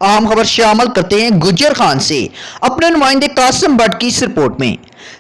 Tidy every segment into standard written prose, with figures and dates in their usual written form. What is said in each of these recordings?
अहम खबर शामिल करते हैं गुजर खान से। अपने नुमाइंदे कासिम भट्ट की इस रिपोर्ट में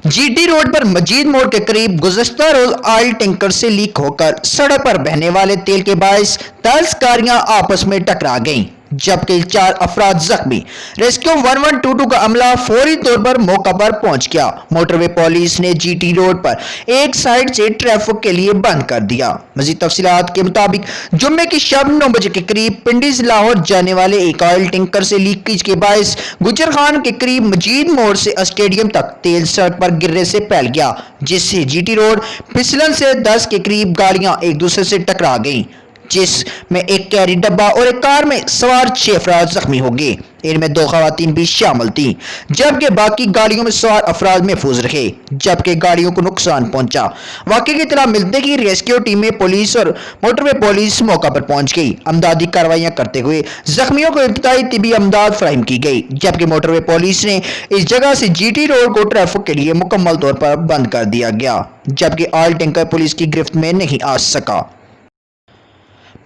जीटी रोड पर मजीद मोड़ के करीब गुज़श्ता रोज ऑयल टैंकर से लीक होकर सड़क पर बहने वाले तेल के बायस 10 गाड़ियां आपस में टकरा गईं, जबकि 4 अफराद जख्मी। रेस्क्यू 1122 का अमला फौरी तौर पर मौका पर पहुंच गया। मोटरवे पुलिस ने जीटी रोड पर एक साइड से ट्रैफिक के लिए बंद कर दिया। मजीद तफसीलात के मुताबिक जुम्मे की शब 9 बजे के करीब पिंडी से लाहौर जाने वाले एक ऑयल टैंकर से लीकेज के बायस गुजर खान के करीब मजीद मोड़ से स्टेडियम तक तेल सड़क पर गिरने से फैल गया, जिससे जीटी रोड फिसलन से 10 के करीब गाड़ियां एक दूसरे से टकरा गईं, जिसमें एक कैरी डब्बा और एक कार में सवार 6 अफराद जख्मी हो गए। इनमें 2 खवातीन भी शामिल थीं, जबकि बाकी गाड़ियों में सवार अफराद महफूज रहे, जबकि गाड़ियों को नुकसान पहुंचा। वाकई की इत्तला मिलते ही रेस्क्यू टीमें पुलिस और मोटरवे पुलिस मौका पर पहुंच गई। अमदादी कार्रवाइयां करते हुए जख्मियों को इब्तदाई तिबी अमदाद फराहम की गई, जबकि मोटरवे पुलिस ने इस जगह से जीटी रोड को ट्रैफिक के लिए मुकम्मल तौर पर बंद कर दिया गया, जबकि ऑयल टैंकर पुलिस की गिरफ्त में नहीं आ सका।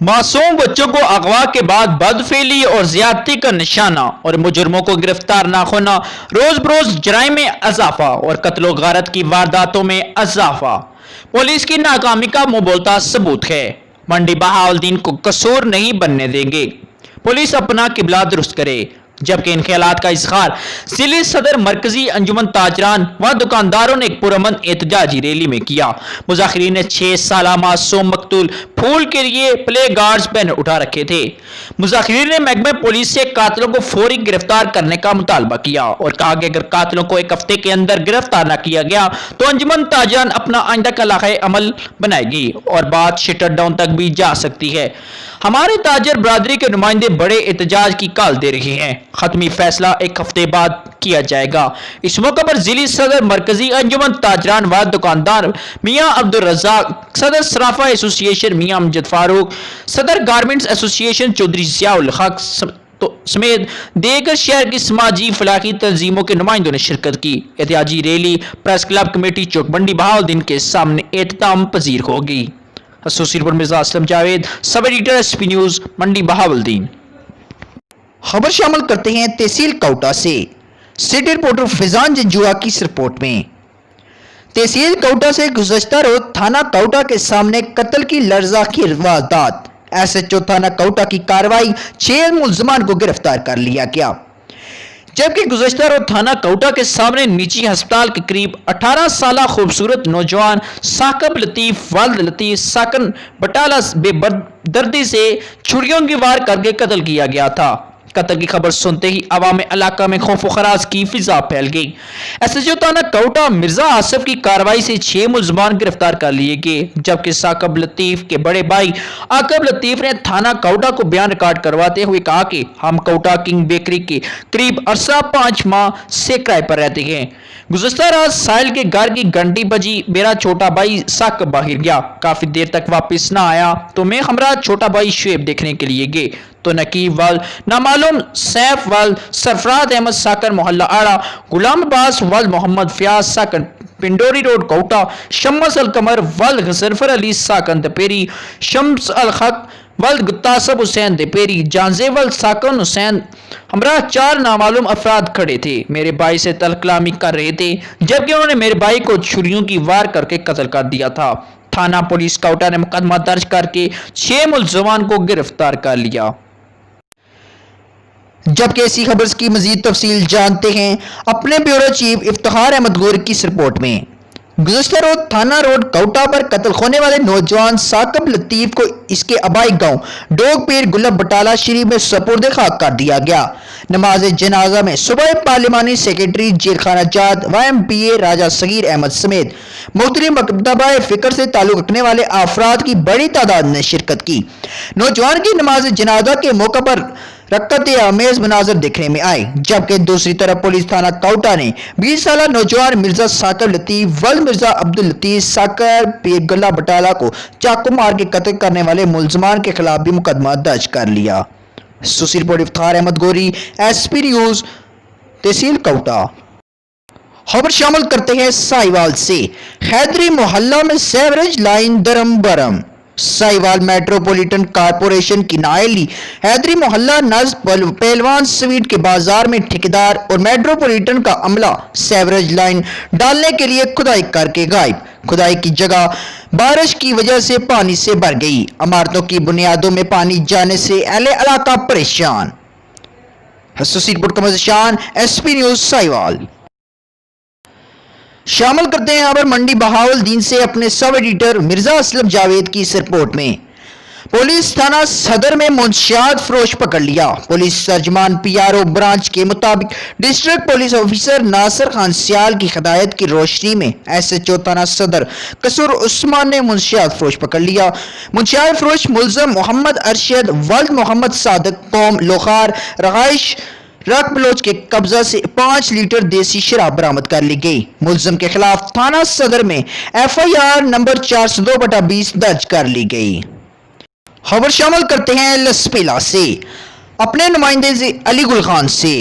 मासूम बच्चों को अगवा के बाद बदफेली और ज्यादती का निशाना और मुजरमों को गिरफ्तार न होना रोज बरोज जराइम में इजाफा और कत्लो गारत की वारदातों में इजाफा पुलिस की नाकामी का मुंहबोलता सबूत है। मंडी बहाउद्दीन को कसूर नहीं बनने देंगे, पुलिस अपना किबला दुरुस्त करे। जबकि इन ख्यालात का इजहार जिले सदर मरकजी अंजुमन ताजरान व दुकानदारों ने एक पुरअमन एहतजाजी रैली में किया। मुजाहिरीन ने 6 साला मासूम मकतूल फूल के लिए प्ले गार्ड्स बैनर उठा रखे थे। मुजाहिरीन ने महकमे पुलिस से कातिलों को फौरी गिरफ्तार करने का मुतालबा किया और कहा कि अगर कातिलों को एक हफ्ते के अंदर गिरफ्तार न किया गया तो अंजुमन ताजरान अपना आइंदा का लाहे अमल बनाएगी और बात शटर डाउन तक भी जा सकती है। हमारे ताजर बरादरी के नुमाइंदे बड़े एहतजाज की काल दे रहे हैं। खत्मी फैसला एक हफ्ते बाद किया जाएगा। इस मौके पर जिली सदर मरकजी अंजुमन ताजरान व दुकानदार मियां अब्दुल रज़ाक, सदर सराफा एसोसिएशन मियां अमजद फारूक, सदर गारमेंट्स एसोसिएशन चौधरी ज़ियाउल हक समेत देगर शहर की समाजी फलाही तंजीमों के नुमाइंदों ने शिरकत की। एहतजाजी रैली प्रेस क्लब कमेटी चौक मंडी बहाउद्दीन के सामने एहतमाम पजीर होगी। Associate reporter Mirza Aslam Javed, sub editor SP news Mandi Bahauddin. खबर शामिल करते हैं तहसील कोटा से। सिटी रिपोर्टर फिजान जंजुआ की इस रिपोर्ट में तहसील कोटा से गुज़श्ता रोज थाना कोटा के सामने कत्ल की लर्ज़ाकी वारदात। एसएचओ थाना कोटा की कार्रवाई 6 मुल्ज़मान को गिरफ्तार कर लिया गया, जबकि गुज़श्ता रोज थाना कोटा के सामने निजी अस्पताल के करीब 18 साला खूबसूरत नौजवान साकब लतीफ वाल्द लतीफ साकन बटाला बेदर्दी से छुरियों की वार करके कत्ल किया गया था। कत्ल की खबर सुनते ही अवाम इलाका में खौफ व खराज की फिजा फैल गई। एसएचओ थाना कोटा मिर्जा आसिफ की कार्रवाई से 6 मुल्ज़मान गिरफ्तार कर लिए गए, जबकि साकब लतीफ के बड़े भाई आकब लतीफ ने थाना कोटा को बयान रिकॉर्ड करवाते हुए कहा कि हम कोटा किंग बेकरी के करीब अरसा 5 माह से किराए पर रहते हैं। गुज़श्ता रात साहिल के घर की घंटी बजी, मेरा छोटा भाई साकब बाहर गया, काफी देर तक वापस ना आया तो मैं हमरा छोटा भाई शुएब देखने के लिए गए तो नकीब वाल नामालूम सैफ वाल सरफराज अहमद साकर मोहल्ला आड़ा, गुलाम अब्बास वाल मोहम्मद फयाज साकर पिंडोरी रोड कोटा, शम्स अल कमर वाल गजरफर अली साकन दपेरी, शम्स अल हक वल गुत्तासब हुसैन दपेरी, जानजेवल साकन हुसैन हमरा 4 नामालूम अफराद खड़े थे। मेरे भाई से तलकलामी कर रहे थे, जबकि उन्होंने मेरे भाई को छुरियों की वार करके कत्ल कर दिया था। थाना पुलिस कोटा ने मुकदमा दर्ज करके 6 मुल्ज़मान को गिरफ्तार कर लिया। जबकि ऐसी खबर की मजीद तफसील जानते हैं अपने ब्यूरो चीफ इफ्तिखार अहमद गोरी की इस रिपोर्ट में। गुज़श्ता रोज थाना रोड कोटा पर कत्ल होने वाले नौजवान साकब लतीफ को इसके आबाई गांव डोग पीर गुलब बटाला शरीफ में सपुर्द खाक कर दिया गया। नमाज जनाजा में सुबह पार्लिमानी सेक्रेटरी जेल खाना जात YMPA राजा सगीर अहमद समेत मुख्तलिफ मकतबाए फिक्र से ताल्लुक रखने वाले अफराद की बड़ी तादाद ने शिरकत की। नौजवान की नमाज जनाजा के मौके पर रक्कत आमेज मनाजर देखने में आए, जबकि दूसरी तरफ पुलिस थाना कोटा ने 20 साला नौजवान मिर्जा साकर लतीफ वल मिर्जा अब्दुल लतीफ साकर पीरगला बटाला को चाकू मार के कत्ल करने वाले मुल्ज़मान के खिलाफ भी मुकदमा दर्ज कर लिया। सुशील रिपोर्ट इफ्तिखार अहमद गोरी, SP न्यूज, तहसील कोटा। खबर शामिल करते हैं साहिवाल से। हैदरी मोहल्ला में सेवरेज लाइन दरम बरम। साहिवाल मेट्रोपॉलिटन कारपोरेशन की नायली हैदरी मोहल्ला नज़ पहलवान स्वीट के बाजार में ठेकेदार और मेट्रोपॉलिटन का अमला सेवरेज लाइन डालने के लिए खुदाई करके गायब। खुदाई की जगह बारिश की वजह से पानी से भर गई। इमारतों की बुनियादों में पानी जाने से अहले इलाका परेशान। एसोसिएट रिपोर्ट का मज़शान एसपी न्यूज साहिवाल। शामिल करते हैं खबर मंडी बहावलदीन से अपने सब एडिटर मिर्जा असलम जावेद की इस रिपोर्ट में। पुलिस थाना सदर में मुंशियात फरोश पकड़ लिया। पुलिस सर्जमान पीआरओ ब्रांच के मुताबिक district police officer Nasir Khan Sial की हिदायत की रोशनी में एसएचओ थाना सदर कसूर उस्मान ने मुंशियात फरोश पकड़ लिया। मुंशियात फरोश मुलजम मोहम्मद अरशद वल्द मोहम्मद सादक कौम लोखार रहाइश रक बलोच के कब्जा से 5 लीटर देसी शराब बरामद कर ली गई। मुलजम के खिलाफ थाना सदर में एफआईआर नंबर 402/20 दर्ज कर ली गई। खबर शामिल करते हैं लसपेला से अपने नुमाइंदे से अली गुल खान से।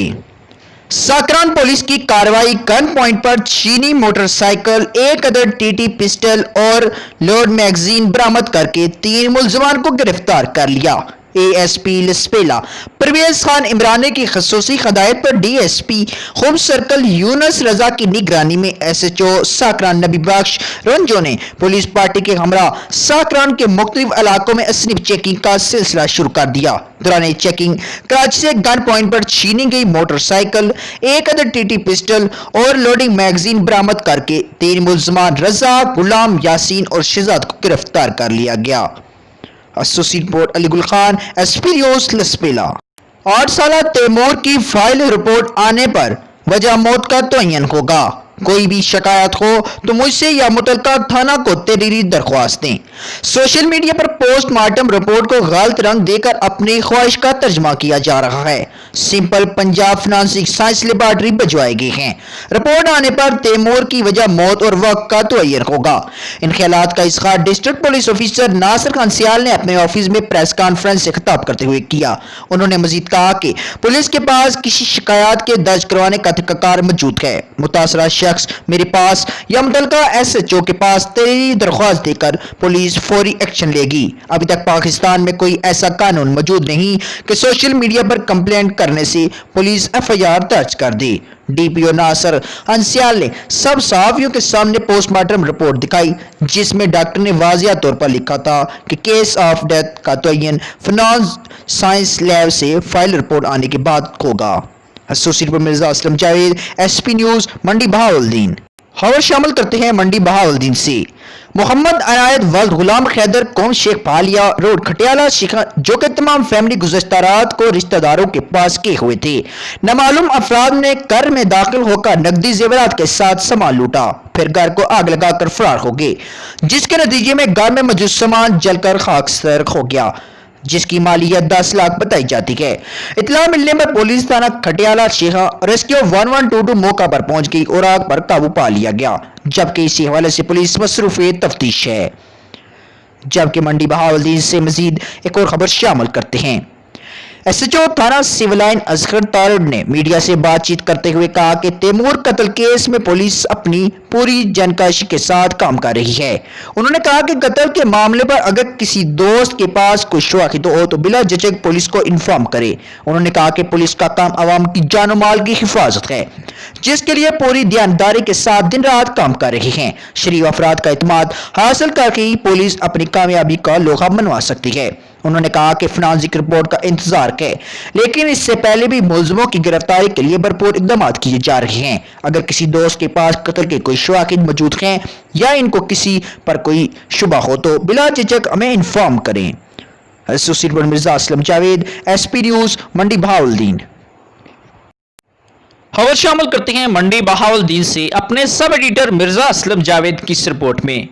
साकरान पुलिस की कार्रवाई गन पॉइंट पर चीनी मोटरसाइकिल, 1 अदद टीटी पिस्टल और लोड मैगजीन बरामद करके 3 मुलजमान को गिरफ्तार कर लिया। एएसपी लसपेला परवेज खान इमरानी की खसूसी हदायत पर डीएसपी होम सर्कल यूनस रजा की निगरानी में एसएचओ साकरान नबी बख्श रंजो ने पुलिस पार्टी के हमरा साकरान के मुख्तलिफ इलाकों में स्निप चेकिंग का सिलसिला शुरू कर दिया। दौरान चेकिंग कराची से गन पॉइंट पर छीनी गई मोटरसाइकिल, 1 अदद टीटी पिस्टल और लोडिंग मैगजीन बरामद करके 3 मुलजमान रजा, गुलाम, यासीन और शिजाद को गिरफ्तार कर लिया गया। एसोसिएट रिपोर्ट अली गुल खान एसपी न्यूज लसपेला। 8 साल तैमूर की फाइल रिपोर्ट आने पर वजह मौत का तयन होगा। कोई भी शिकायत हो तो मुझसे या मुतलका थाना को तहरीरी दरख्वास्त दें। सोशल मीडिया पर पोस्टमार्टम रिपोर्ट को गलत रंग देकर अपनी ख्वाहिश का तर्जमा किया जा रहा है। Sample Punjab forensic science laboratory भिजवाई गई हैं। रिपोर्ट आने पर तैमूर की वजह मौत और वक्त का तयन होगा। इन ख्यालात का इज़हार district police officer Nasir Khan Sial ने अपने ऑफिस में प्रेस कॉन्फ्रेंस से खिताब करते हुए किया। उन्होंने मजीद कहा कि पुलिस के पास किसी शिकायत के दर्ज करवाने का तरीकाकार मौजूद है। मुतासरा मेरे पास या मुतलका एसएचओ के पास तहरीरी दरख्वास्त देकर पुलिस फौरी एक्शन लेगी। अभी तक पाकिस्तान में कोई ऐसा कानून मौजूद नहीं कि सोशल मीडिया पर कंप्लेंट करने से पुलिस एफआईआर दर्ज कर दे। डीपीओ नासिर अंसियाल ने सब सहाफियों के सामने पोस्टमार्टम रिपोर्ट दिखाई, जिसमें डॉक्टर ने वाजिया तौर पर लिखा था कि केस ऑफ डेथ का तयन फिनांस साइंस लैब से फाइल रिपोर्ट आने के बाद होगा। Associate reporter Mirza Aslam Javed SP news Mandi Bahawaldin. खबर शामिल करते हैं मंडी बहावलदीन से। मोहम्मद अनायत वल्द गुलाम खैदर कौम शेख पालिया रोड खटियाला शिखा जो कि तमाम फैमिली गुज़श्ता रात को रिश्तेदारों के पास किए हुए थे। नामालूम अफराद ने घर में दाखिल होकर नकदी जेवरात के साथ सामान लूटा, फिर घर को आग लगाकर फरार हो गए, जिसके नतीजे में घर में मौजूद सामान जलकर खाकसार हो गया, जिसकी मालियत 10 लाख बताई जाती है। इतला मिलने पर पुलिस थाना खटियाला शेखा रेस्क्यू 1122 मौका पर पहुंच गई और आग पर काबू पा लिया गया, जबकि इसी हवाले से पुलिस मसरूफ तफ्तीश है। जबकि मंडी बहावलदीन से मजीद एक और खबर शामिल करते हैं। एसएचओ थाना सिविल लाइन असगर तारड़ ने मीडिया से बातचीत करते हुए कहा कि तैमूर कत्ल केस में पुलिस अपनी पूरी जानकारी के साथ काम कर रही है। उन्होंने कहा कि कत्ल के मामले पर अगर किसी दोस्त के पास कोई शुबा हो तो बिला झिझक पुलिस को इन्फॉर्म करे। उन्होंने कहा कि पुलिस का काम आवाम की जान माल की हिफाजत है, जिसके लिए पूरी ध्यानदारी के साथ दिन रात काम कर रही है। शरीफ अफराद का इत्मीनान हासिल करके ही पुलिस अपनी कामयाबी का लोहा मनवा सकती है। उन्होंने कहा कि फोरेंसिक रिपोर्ट का इंतजार है, लेकिन इससे पहले भी मुलजमों की गिरफ्तारी के लिए भरपूर इकदाम किए जा रहे हैं। अगर किसी दोस्त के पास कत्ल के कोई शवाहिद मौजूद हैं या इनको किसी पर कोई शुबा हो तो बिला झिझक हमें इन्फॉर्म करें। Associate reporter Mirza Aslam Javed SP news Mandi Bahawaldin. खबर शामिल करते हैं मंडी बहावलदीन से अपने सब एडिटर मिर्जा असलम जावेद की इस रिपोर्ट में।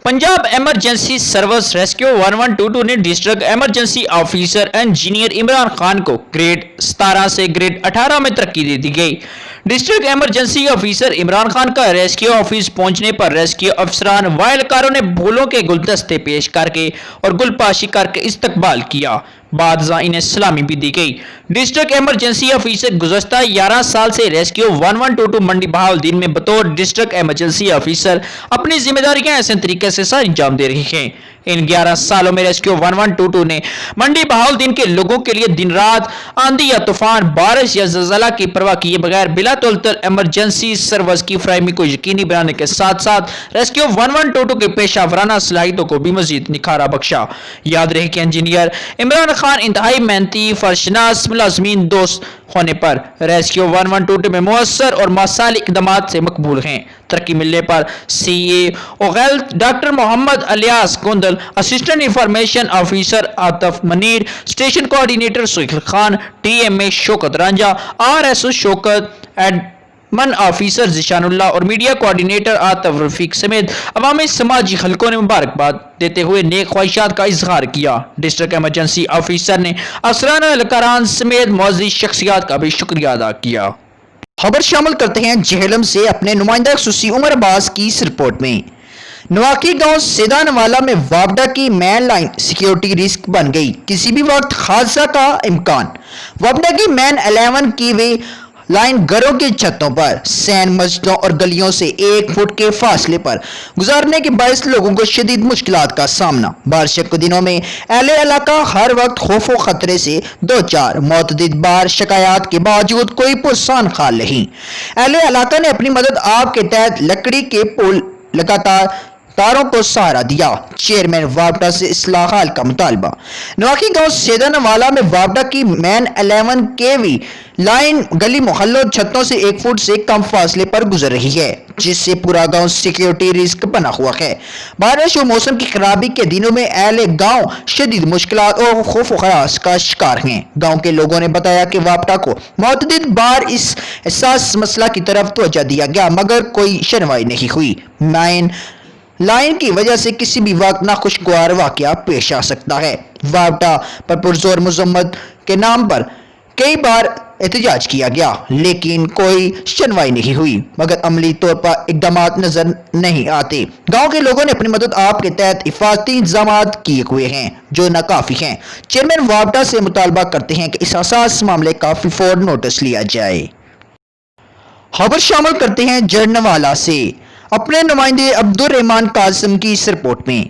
पंजाब एमरजेंसी सर्विस रेस्क्यू 1122 ने district emergency officer engineer Imran Khan को ग्रेड 17 से ग्रेड 18 में तरक्की दे दी गई। District emergency officer Imran Khan का रेस्क्यू ऑफिस पहुंचने पर रेस्क्यू अफसरान व एहलकारों ने फूलों के गुलदस्ते पेश करके और गुलपाशी करके इस्तकबाल किया। बाद इन्हें सलामी भी दी गई। डिस्ट्रिक्ट एमरजेंसी ऑफिसर गुज़श्ता 11 साल से रेस्क्यू 1122 मंडी बहावलदीन में बतौर डिस्ट्रिक्ट एमरजेंसी ऑफिसर अपनी जिम्मेदारियां ऐसे तरीके से अंजाम दे रही हैं इन 11 सालों में रेस्क्यू 1122 ने मंडी बहाउद्दीन के लोगों के लिए दिन रात आंधी या तूफान, बारिश या ज़लज़ला की परवाह किए बगैर बिला तोलतर इमरजेंसी सर्विस की फराहमी को यकीनी बनाने के साथ साथ रेस्क्यू 1122 के पेशा वराना सलाहियतों को भी मजीद निखारा बख्शा। याद रहे कि इंजीनियर इमरान खान इंतहाई मेहनती, फर्शनास, मुलाजमीन दोस्त होने पर रेस्क्यू 1122 में मुअस्सर और मसाली इक़दामात से मकबूल हैं। तरक्की मिलने पर CA health doctor Muhammad Alyas Gondal, assistant information officer Atif Munir, station coordinator Suhail Khan, TMA Shaukat Ranjha, RSO Shaukat, admin officer Zeeshanullah और मीडिया कोऑर्डिनेटर आतफ रफीक समेत अवामी समाजी हलकों ने मुबारकबाद देते हुए नेक ख्वाहिशात का इजहार किया। डिस्ट्रिक्ट इमरजेंसी ऑफिसर ने अफसरान एहलकारान समेत मुअज़्ज़िज़ शख्सियात का भी शुक्रिया अदा किया। खबर शामिल करते हैं जेहलम से अपने नुमाइंदा खुसूसी उमर अब्बास की इस रिपोर्ट में। नवाकी गांव सेदानवाला में वापडा की मेन लाइन सिक्योरिटी रिस्क बन गई, किसी भी वक्त हादसा का इम्कान। वापडा की मेन 11 की वे लाइन घरों की छतों पर, सैन मस्जिदों और गलियों से 1 फुट के फासले पर गुजारने के बायस लोगों को शदीद मुश्किलात का सामना। बारिश के दिनों में अहले इलाका हर वक्त खौफ व खतरे से दो चार। मुतअद्दिद बार शिकायत के बावजूद कोई पुरसान खाल नहीं। अहले इलाका ने अपनी मदद आप के तहत लकड़ी के पुल लगातार तारों को सहारा दिया। चेयरमैन वापडा से इस्लाह हाल का मुतालबा। नवाकी गांव सेदानवाला में वापडा की मेन 11 केवी लाइन गली मोहल्लों छतों से 1 फुट से कम फासले पर गुजर रही है, जिससे पूरा गांव सिक्योरिटी रिस्क बना हुआ है। बारिश और मौसम की खराबी के दिनों में अहले गांव शदीद मुश्किलात और खौफ व खराश का शिकार हैं। गांव के लोगों ने बताया कि वापडा को मुतअद्दिद बार इस हसास मसला की तरफ तवज्जो दिया गया, मगर कोई सुनवाई नहीं हुई। मेन लाइन की वजह से किसी भी वक्त नाखुशगवार वाकया पेश आ सकता है। वापडा पर पुरजोर मजम्मत के नाम पर कई बार एहतजाज किया गया, लेकिन कोई सुनवाई नहीं हुई, मगर अमली तौर पर इक़दामात नजर नहीं आते। गांव के लोगों ने अपनी मदद आप के तहत हिफाजती इंतजामात किए हुए हैं, जो नाकाफी हैं। चेयरमैन वापडा से मुतालबा करते हैं कि इस हसास मामले का फौरन नोटिस लिया जाए। खबर शामिल करते हैं जरनवाला से अपने नुमाइंदे अब्दुल रहमान कासिम की इस रिपोर्ट में।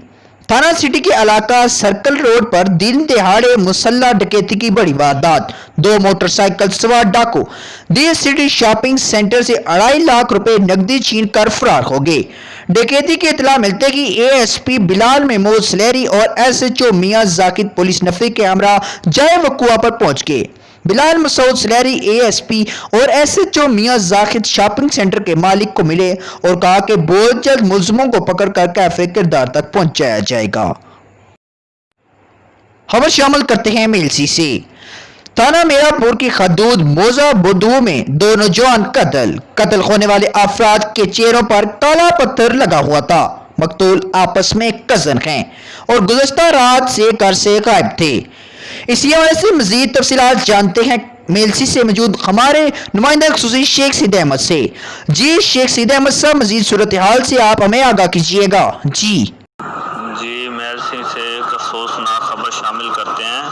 थाना सिटी के इलाका सर्कल रोड पर दिन दहाड़े मुसल्ला डकैती की बड़ी वारदात। 2 मोटरसाइकिल सवार डाकू दी सिटी शॉपिंग सेंटर से 2.5 लाख रुपए नकदी छीन कर फरार हो गए। डकैती की इतला मिलते कि ASP बिलाल महमूद सलेरी और SHO मियां जाकिद पुलिस नफे के हमरा जाए वकुआ पर पहुंच गए। बिलाल मसूद सलेरी ASP और SHO मियां जाकिद शॉपिंग सेंटर के मालिक को मिले और कहा कि बहुत जल्द मुलजिमों को पकड़कर कैफे किरदार तक पहुंचाया जाएगा। खबर शामिल करते हैं मेलसी से। थाना मीरापुर की हदूद मोजा बुद्धू में 2 नौजवान कत्ल होने वाले अफराद के चेहरों पर काला पत्थर लगा हुआ था। मकतूल आपस में कजन हैं और गुज़श्ता रात से घर से गायब थे। इसी हवाले से मजीद तफसीलात जानते हैं मेलसी से मौजूद हमारे नुमाइंदा खुसूसी शेख सईद अहमद से। जी शेख सईद अहमद साहब, मजीद सूरत हाल से आप हमें आगाह कीजिएगा। जी मेलसी से एक अफसोसनाक खबर शामिल करते हैं।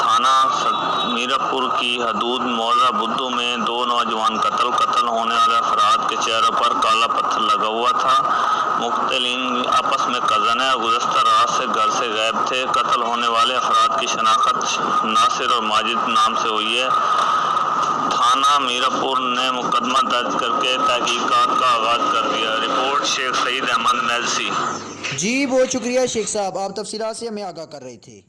थाना मीरापुर की हदूद मौजा बुद्धू में 2 नौजवान कत्ल होने वाले अफराद के चेहरे पर काला पत्थर लगा हुआ था। मुख्तलिन आपस में कज़न है और गुज़श्ता रात से घर से गायब थे। कत्ल होने वाले अफराद की शनाख्त नासिर और माजिद नाम से हुई है। थाना मीरापुर ने मुकदमा दर्ज करके तहकीकात का आगाज कर दिया। रिपोर्ट शेख सईद अहमद मेलसी। जी बहुत शुक्रिया शेख साहब, आप तफसीलात से हमें आगाह कर रहे थे।